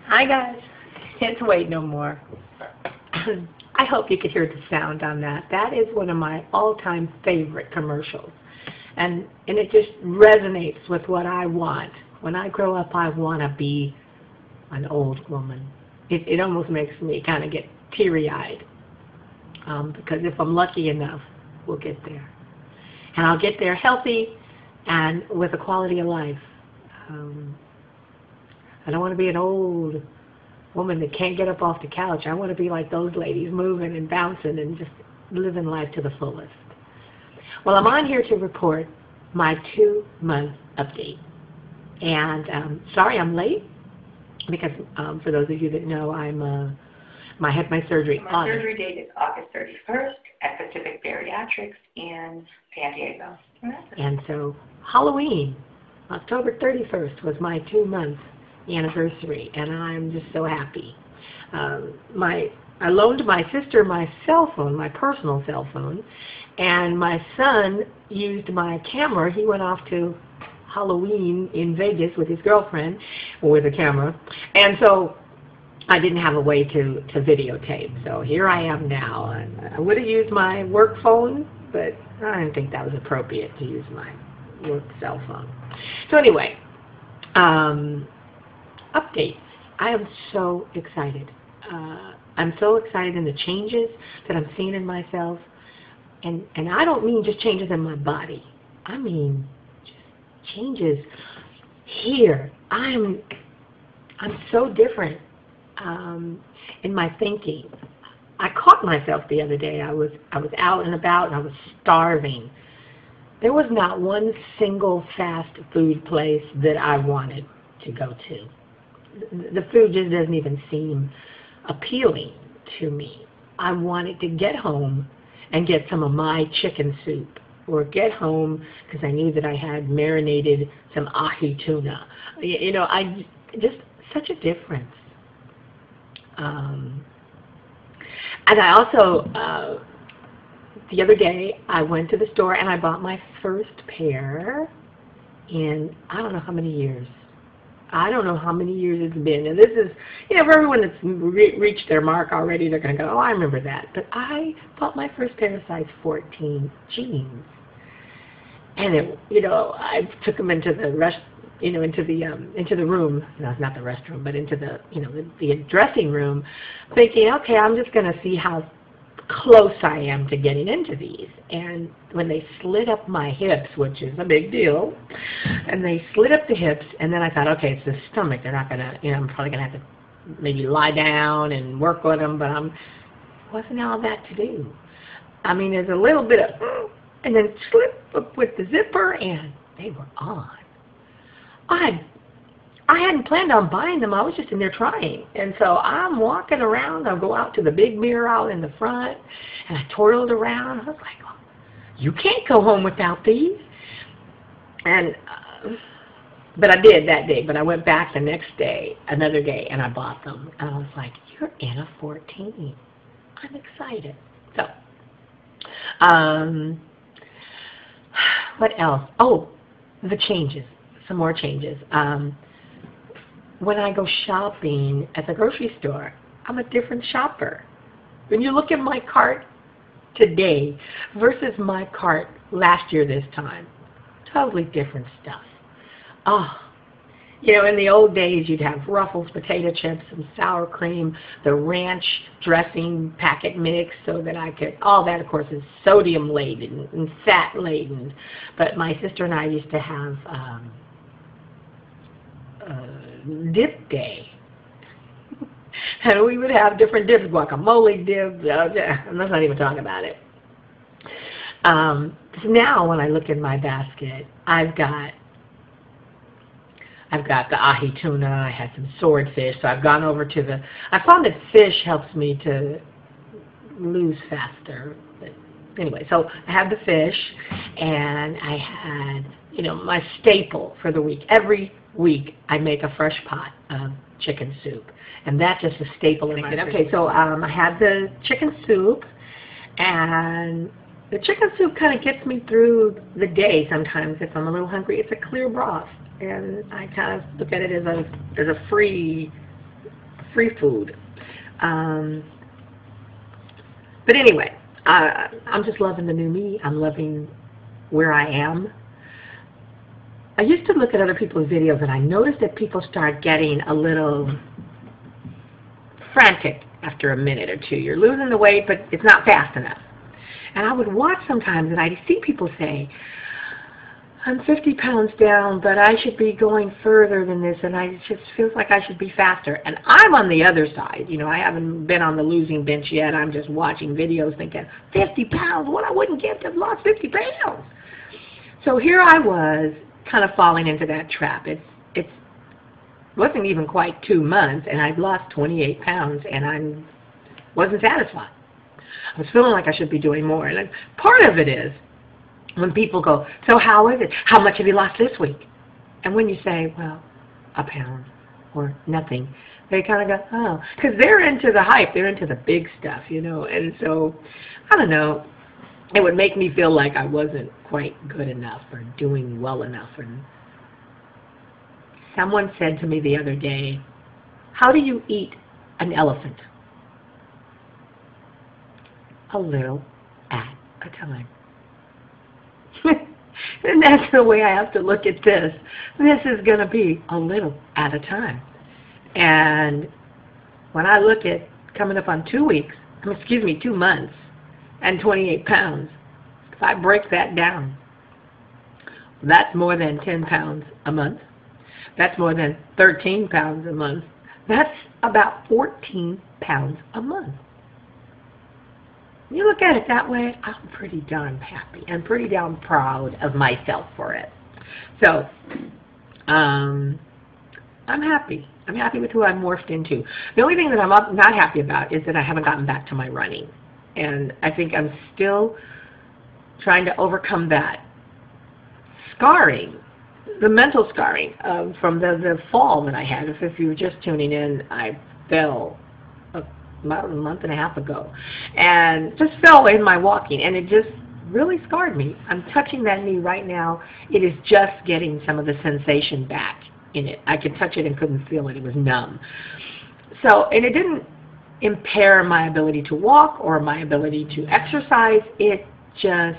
Hi guys, it's Wait No More. I hope you could hear the sound on that. That is one of my all-time favorite commercials. And it just resonates with what I want. When I grow up, I want to be an old woman. It almost makes me kind of get teary-eyed. Because if I'm lucky enough, we'll get there. And I'll get there healthy and with a quality of life. I don't want to be an old woman that can't get up off the couch. I want to be like those ladies, moving and bouncing and just living life to the fullest. Well, I'm on here to report my 2-month update. And sorry I'm late, because for those of you that know, I had my surgery. My surgery date is August 31st at Pacific Bariatrics in San Diego. And so Halloween, October 31st, was my 2-month anniversary, and I'm just so happy. I loaned my sister my cell phone, my personal cell phone, and my son used my camera. He went off to Halloween in Vegas with his girlfriend, with a camera, and so I didn't have a way to videotape. So here I am now. I would have used my work phone, but I didn't think that was appropriate to use my work cell phone. So anyway, updates. I am so excited. I'm so excited in the changes that I'm seeing in myself. And I don't mean just changes in my body. I mean just changes here. I'm so different in my thinking. I caught myself the other day. I was out and about and I was starving. There was not one single fast food place that I wanted to go to. The food just doesn't even seem appealing to me. I wanted to get home and get some of my chicken soup, or get home because I knew that I had marinated some ahi tuna. You know, just such a difference. And I also, the other day, I went to the store and I bought my first pair in I don't know how many years. I don't know how many years it's been. And this is, you know, for everyone that's reached their mark already, they're going to go, oh, I remember that. But I bought my first pair of size 14 jeans. And, I took them into the into the room. No, not the restroom, but into the, the dressing room, thinking, okay, I'm just going to see how close I am to getting into these. And when they slid up my hips, which is a big deal, and they slid up the hips, and then I thought, okay, it's the stomach. They're not going to, I'm probably going to have to maybe lie down and work with them, but wasn't all that to do. I mean, there's a little bit of, and then slip up with the zipper, and they were on. I hadn't planned on buying them. I was just in there trying. And so I'm walking around. I'll go out to the big mirror out in the front, and I twirled around. I was like, oh, you can't go home without these. And but I did that day. But I went back the next day, another day, and I bought them. And I was like, you're in a 14. I'm excited. So, what else? Oh, the changes. Some more changes. When I go shopping at the grocery store, I'm a different shopper. When you look at my cart today versus my cart last year this time, totally different stuff. In the old days, you'd have Ruffles potato chips, some sour cream, the ranch dressing packet mix, so that I could, all that, of course, is sodium laden and fat laden. But my sister and I used to have dip day. And we would have different dips, guacamole dip, let's not even talk about it. So now when I look in my basket, I've got the ahi tuna, I had some swordfish, so I've gone over to I found that fish helps me to lose faster. But anyway, so I have the fish, and I had, my staple for the week. Every week I make a fresh pot of chicken soup, and that's just a staple in my life. Okay, so I had the chicken soup, and the chicken soup kind of gets me through the day sometimes if I'm a little hungry. It's a clear broth, and I kind of look at it as a free free food. But anyway, I'm just loving the new me. I'm loving where I am. I used to look at other people's videos, and I noticed that people start getting a little frantic after a minute or two. You're losing the weight, but it's not fast enough. And I would watch sometimes, and I'd see people say, I'm 50 pounds down, but I should be going further than this, and it just feels like I should be faster. And I'm on the other side. You know, I haven't been on the losing bench yet. I'm just watching videos thinking, 50 pounds? What I wouldn't give to have lost 50 pounds. So here I was, kind of falling into that trap. It wasn't even quite 2 months, and I'd lost 28 pounds, and I wasn't satisfied. I was feeling like I should be doing more. And part of it is when people go, so how is it? How much have you lost this week? And when you say, well, a pound or nothing, they kind of go, oh, because they're into the hype. They're into the big stuff, you know. And so, I don't know, it would make me feel like I wasn't quite good enough or doing well enough. And someone said to me the other day, how do you eat an elephant? A little at a time. And that's the way I have to look at this. This is going to be a little at a time. And when I look at coming up on 2 weeks, 2 months and 28 pounds, if I break that down, that's more than 10 pounds a month. That's more than 13 pounds a month. That's about 14 pounds a month. You look at it that way, I'm pretty darn happy and pretty darn proud of myself for it. So, I'm happy. I'm happy with who I'm morphed into. The only thing that I'm not happy about is that I haven't gotten back to my running. And I think I'm still trying to overcome that scarring, the mental scarring from the fall that I had. If you were just tuning in, I fell about a month and a half ago, and just fell in my walking, and it just really scarred me. I'm touching that knee right now. It is just getting some of the sensation back in it. I could touch it and couldn't feel it. It was numb. So, and it didn't impair my ability to walk or my ability to exercise. It just,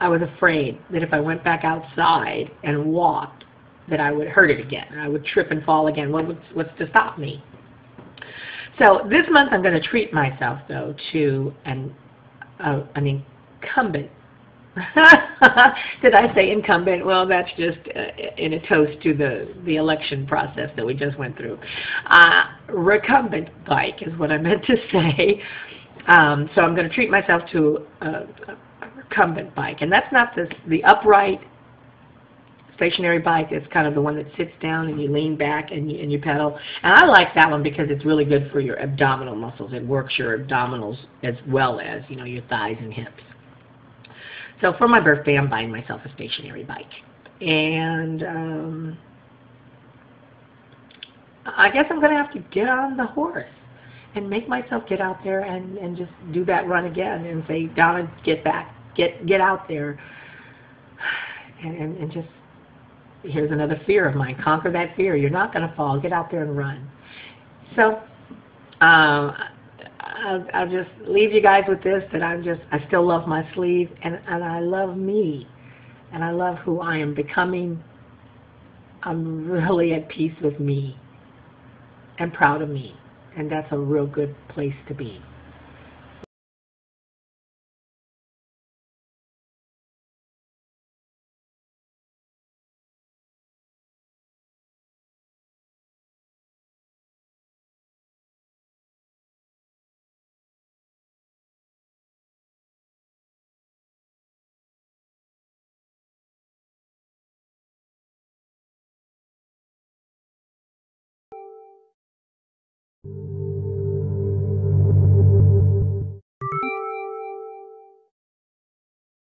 I was afraid that if I went back outside and walked, that I would hurt it again. I would trip and fall again. What's to stop me? So this month I'm going to treat myself, though, to an incumbent. Did I say incumbent? Well, that's just in a toast to the election process that we just went through. Recumbent bike is what I meant to say. So I'm going to treat myself to a recumbent bike. And that's not the upright stationary bike. It's kind of the one that sits down and you lean back and you pedal. And I like that one because it's really good for your abdominal muscles. It works your abdominals as well as, you know, your thighs and hips. So for my birthday, I'm buying myself a stationary bike. And I guess I'm going to have to get on the horse and make myself get out there and just do that run again and say, Donna, get back, get out there. And just, here's another fear of mine. Conquer that fear. You're not going to fall. Get out there and run. So I'll just leave you guys with this, that I still love my sleeve, and I love me, and I love who I am becoming. I'm really at peace with me and proud of me, and that's a real good place to be.